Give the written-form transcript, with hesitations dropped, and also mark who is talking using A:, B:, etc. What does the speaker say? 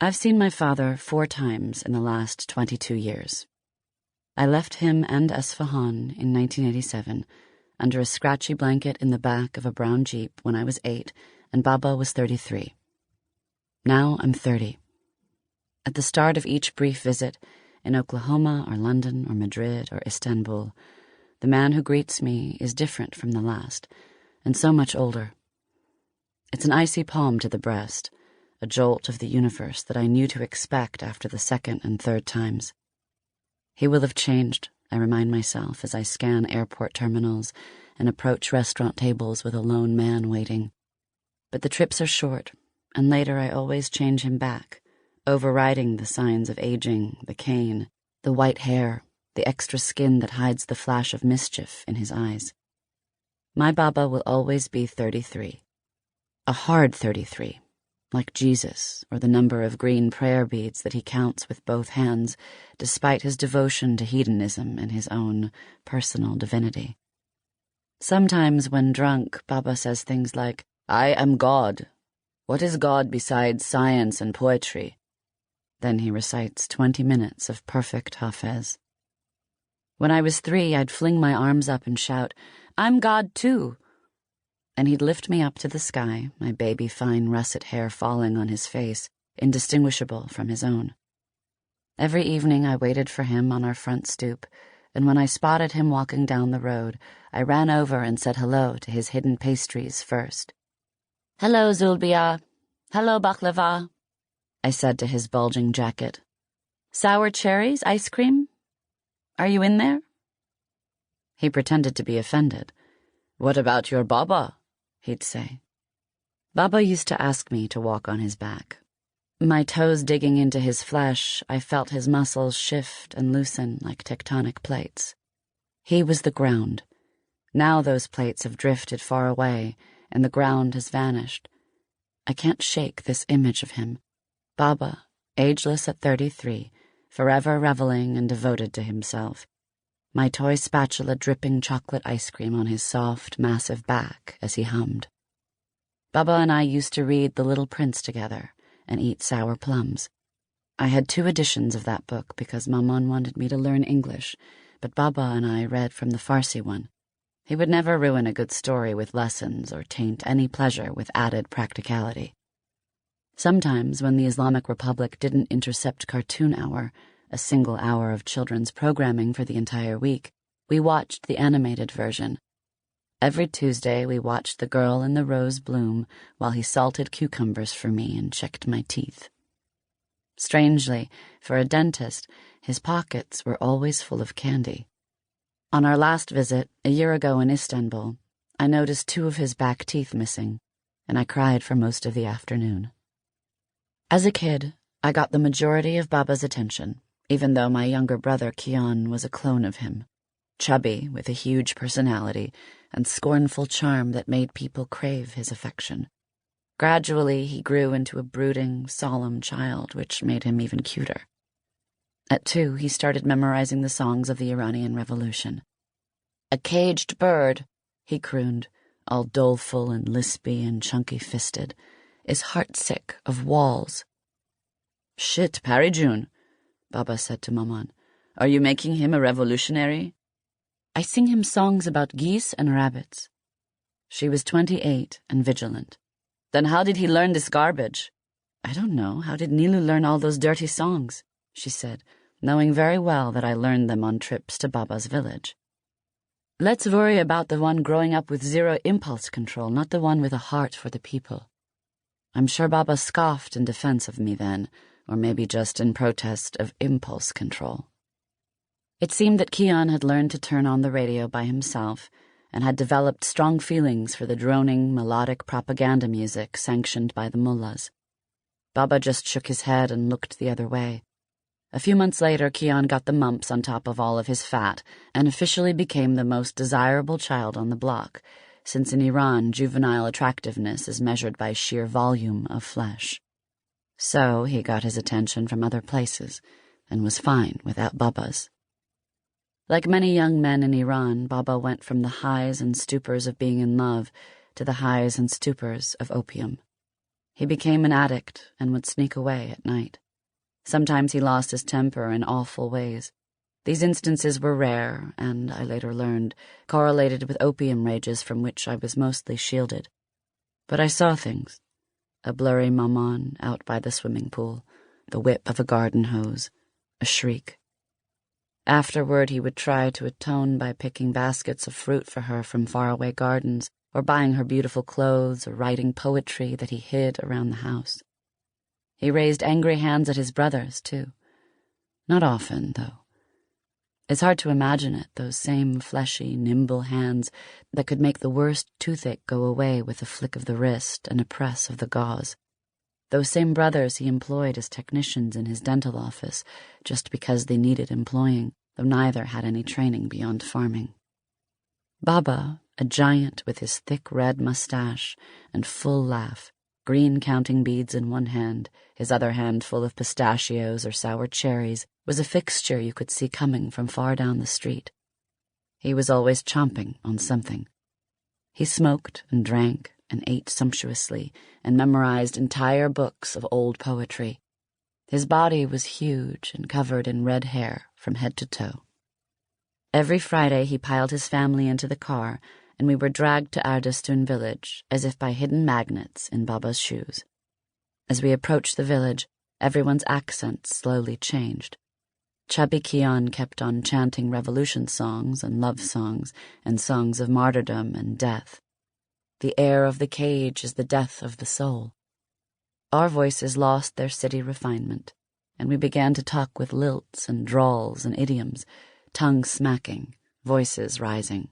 A: I've seen my father 4 times in the last 22 years. I left him and Esfahan in 1987 under a scratchy blanket in the back of a brown Jeep when I was 8 and Baba was 33. Now I'm 30. At the start of each brief visit, in Oklahoma or London or Madrid or Istanbul, the man who greets me is different from the last, and so much older. It's an icy palm to the breast, a jolt of the universe that I knew to expect after the 2nd and 3rd times. He will have changed, I remind myself as I scan airport terminals and approach restaurant tables with a lone man waiting. But the trips are short, and later I always change him back, overriding the signs of aging, the cane, the white hair, the extra skin that hides the flash of mischief in his eyes. My Baba will always be 33. A hard 33, like Jesus, or the number of green prayer beads that he counts with both hands, despite his devotion to hedonism and his own personal divinity. Sometimes when drunk, Baba says things like, "I am God. What is God besides science and poetry?" Then he recites 20 minutes of perfect Hafez. When I was 3, I'd fling my arms up and shout, "I'm God too!" And he'd lift me up to the sky, my baby fine russet hair falling on his face, indistinguishable from his own. Every evening I waited for him on our front stoop, and when I spotted him walking down the road, I ran over and said hello to his hidden pastries first. "Hello, Zulbia. Hello, baklava," I said to his bulging jacket. "Sour cherries, ice cream? Are you in there?" He pretended to be offended. "What about your Baba?" he'd say. Baba used to ask me to walk on his back. My toes digging into his flesh, I felt his muscles shift and loosen like tectonic plates. He was the ground. Now those plates have drifted far away, and the ground has vanished. I can't shake this image of him. Baba, ageless at 33, forever reveling and devoted to himself. My toy spatula dripping chocolate ice cream on his soft, massive back as he hummed. Baba and I used to read The Little Prince together and eat sour plums. I had 2 editions of that book because Maman wanted me to learn English, but Baba and I read from the Farsi one. He would never ruin a good story with lessons or taint any pleasure with added practicality. Sometimes, when the Islamic Republic didn't intercept Cartoon Hour, a single hour of children's programming for the entire week, we watched the animated version. Every Tuesday we watched The Girl in the Rose Bloom while he salted cucumbers for me and checked my teeth. Strangely, for a dentist, his pockets were always full of candy. On our last visit, a year ago in Istanbul, I noticed 2 of his back teeth missing, and I cried for most of the afternoon. As a kid, I got the majority of Baba's attention, even though my younger brother Kian was a clone of him, chubby with a huge personality and scornful charm that made people crave his affection. Gradually, he grew into a brooding, solemn child, which made him even cuter. At 2, he started memorizing the songs of the Iranian Revolution. "A caged bird," he crooned, all doleful and lispy and chunky-fisted, "is heartsick of walls." "Shit, Parijun," Baba said to Maman. "Are you making him a revolutionary?" "I sing him songs about geese and rabbits." She was 28 and vigilant. "Then how did he learn this garbage?" "I don't know. How did Nilu learn all those dirty songs?" she said, knowing very well that I learned them on trips to Baba's village. "Let's worry about the one growing up with 0 impulse control, not the one with a heart for the people." I'm sure Baba scoffed in defense of me then, or maybe just in protest of impulse control. It seemed that Kian had learned to turn on the radio by himself and had developed strong feelings for the droning, melodic propaganda music sanctioned by the mullahs. Baba just shook his head and looked the other way. A few months later, Kian got the mumps on top of all of his fat and officially became the most desirable child on the block, since in Iran juvenile attractiveness is measured by sheer volume of flesh. So he got his attention from other places and was fine without Baba's. Like many young men in Iran, Baba went from the highs and stupors of being in love to the highs and stupors of opium. He became an addict and would sneak away at night. Sometimes he lost his temper in awful ways. These instances were rare and, I later learned, correlated with opium rages from which I was mostly shielded. But I saw things. A blurry maman out by the swimming pool, the whip of a garden hose, a shriek. Afterward, he would try to atone by picking baskets of fruit for her from faraway gardens, or buying her beautiful clothes, or writing poetry that he hid around the house. He raised angry hands at his brothers, too. Not often, though. It's hard to imagine it, those same fleshy, nimble hands that could make the worst toothache go away with a flick of the wrist and a press of the gauze. Those same brothers he employed as technicians in his dental office just because they needed employing, though neither had any training beyond farming. Baba, a giant with his thick red mustache and full laugh, green counting beads in one hand, his other hand full of pistachios or sour cherries, was a fixture you could see coming from far down the street. He was always chomping on something. He smoked and drank and ate sumptuously and memorized entire books of old poetry. His body was huge and covered in red hair from head to toe. Every Friday he piled his family into the car, and we were dragged to Ardestun village as if by hidden magnets in Baba's shoes. As we approached the village, everyone's accents slowly changed. Chubby Kian kept on chanting revolution songs and love songs and songs of martyrdom and death. The air of the cage is the death of the soul. Our voices lost their city refinement, and we began to talk with lilts and drawls and idioms, tongue smacking, voices rising.